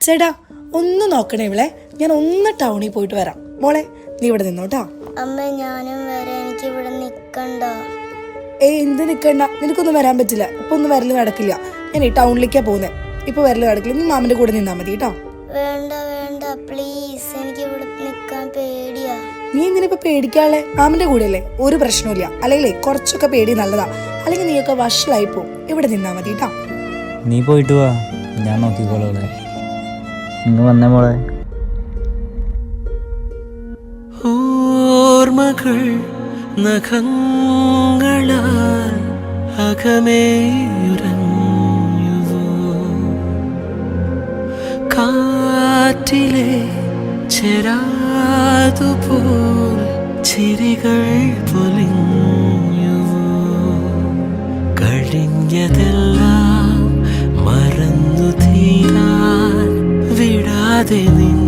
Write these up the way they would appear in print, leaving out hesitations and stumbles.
ചേട്ടാ ഒന്ന് നോക്കണേ ഇവളെ, ഞാൻ ഒന്ന് ടൗണിൽ പോയിട്ട് വരാം. മോളെ നീ ഇവിടെ നിന്നോട്ടാ. അമ്മ ഞാനും വരാം, എനിക്ക് ഇവിടെ നിക്കണ്ട. എന്ത് നിക്കണ്ട, നിനക്കൊന്നും വരാൻ പറ്റില്ല. ഇപ്പൊ ഒന്നും വരല് നടക്കില്ല. ഞാൻ ഈ ടൗണിലേക്കാ പോകുന്നത്. ഇപ്പൊ വരല് നടക്കില്ല. നീ മാമന്റെ കൂടെ നിന്നാ മതി കേട്ടോ. വേണ്ട വേണ്ട പ്ലീസ്, എനിക്ക് ഇവിടെ നിക്കാൻ പേടിയാ. നീ എന്തിനിപ്പോ പേടിക്കാളെ? മാമന്റെ കൂടെ അല്ലേ, ഒരു പ്രശ്നമില്ല. അല്ലെങ്കിൽ കുറച്ചൊക്കെ പേടി നല്ലതാ, അല്ലെങ്കിൽ നീയൊക്കെ വഷളായി പോവും. ഇവിടെ നിന്നാ മതി കേട്ടോ. നീ പോയിട്ട് വാ, ഞാൻ നോക്കിക്കോളെ. ഇന്ന് വന്നേ മോളെ. ഓർമ്മകൾ നഖങ്ങളാൽ അകമേയുരഞ്ഞുവോ, കാറ്റിലെ ചെരാതുപോൽ ചിരികൾ പൊലിഞ്ഞുവോ, കഴിഞ്ഞതെല്ലാം മറന്നു തീരാൻ വിടാതെ നിൻ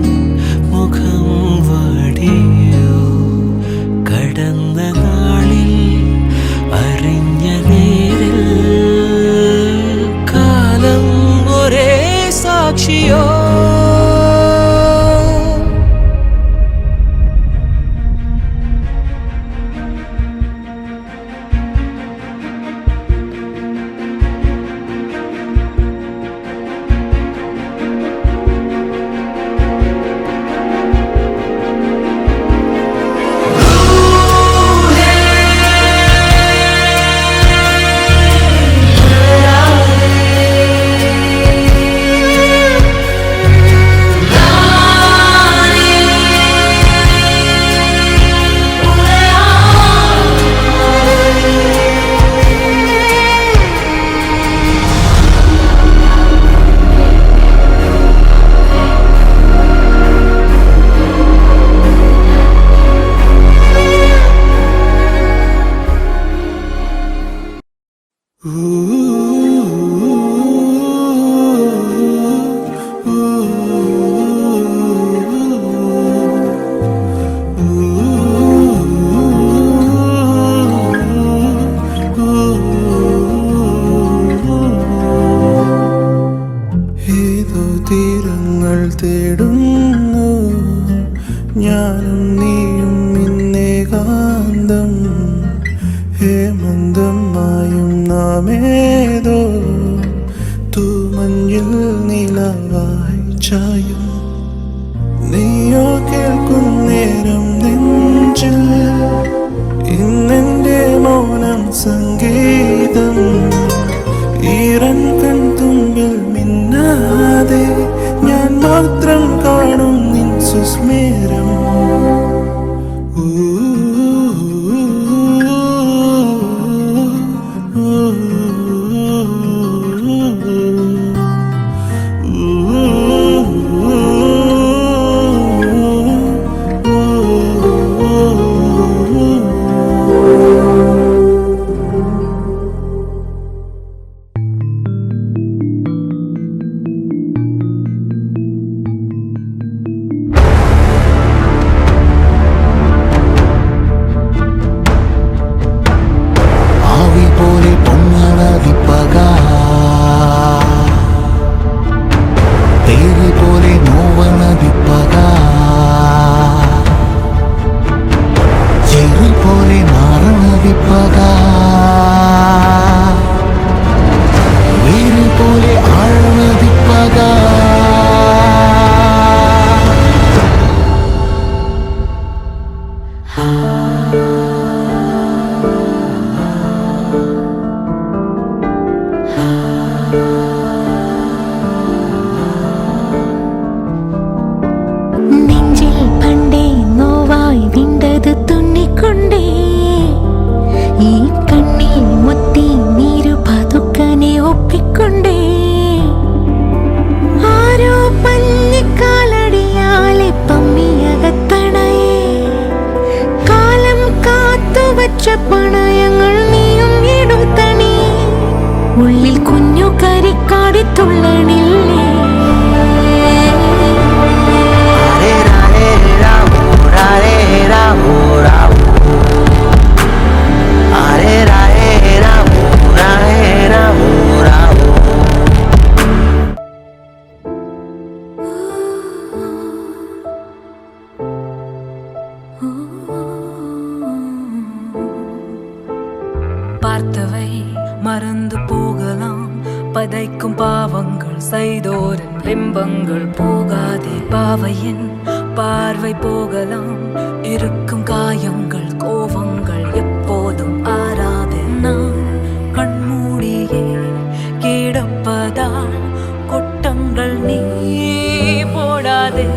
മുഖം വാടിയോ, കടന്ന നാളിൽ അറിഞ്ഞ നേരിൽ കാലം ഒരേ സാക്ഷിയോ. തേടുന്നു ഞാനും നീയും ഇന്നേകാന്തം, ഹേമന്തമായും നാമേതോ തൂമഞ്ഞിൽ നിലവായി ചായും. നീയോ കേൾക്കുന്നേരം നെഞ്ചിൽ ഇന്നെന്റെ മൗനം സംഗീതം, ഈറൻ കൺതുമ്പിൽ മിന്നാതെ ഞാൻ മാത്രം കാണും നിൻ സുസ്മേരം. പണയങ്ങൾ നീയും എടുത്തണി, ഉള്ളിൽ കുഞ്ഞു കരിക്കാടി തുള്ളണില്ലേ. பார்த்தவை மறந்து போகலாம், பதைக்கும் பாவங்கள் செய்தோரின் பிம்பங்கள் போகாதே. பாவையின் பார்வை போகலாம், இருக்கும் காயங்கள் கோவங்கள் எப்போதும் ஆறாதே. நான் கண்மூடியே கிடப்பதால் கொட்டங்கள் நீ போடாதே.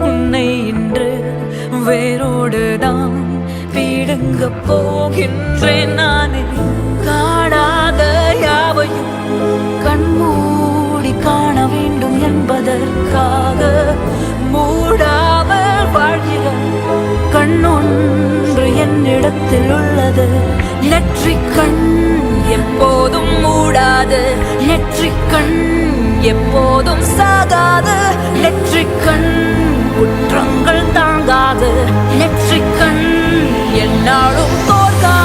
உன்னை இன்று வேரோடுதான் பீடுங்க போகின்றேன் நானே. காணாத யாவையும் கண்மூடி காண வேண்டும் என்பதற்காக மூடாமல் வாழ்கிற கண்ணொன்று என்னிடத்தில் உள்ளது. நெற்றிக் கண் எப்போதும் மூடாது, நெற்றிக் கண் எப்போதும் சாகாது, நெற்றிக் கண் குற்றங்கள் தாங்காது, நெற்றிக் கண் என்னாலும் தோற்காது.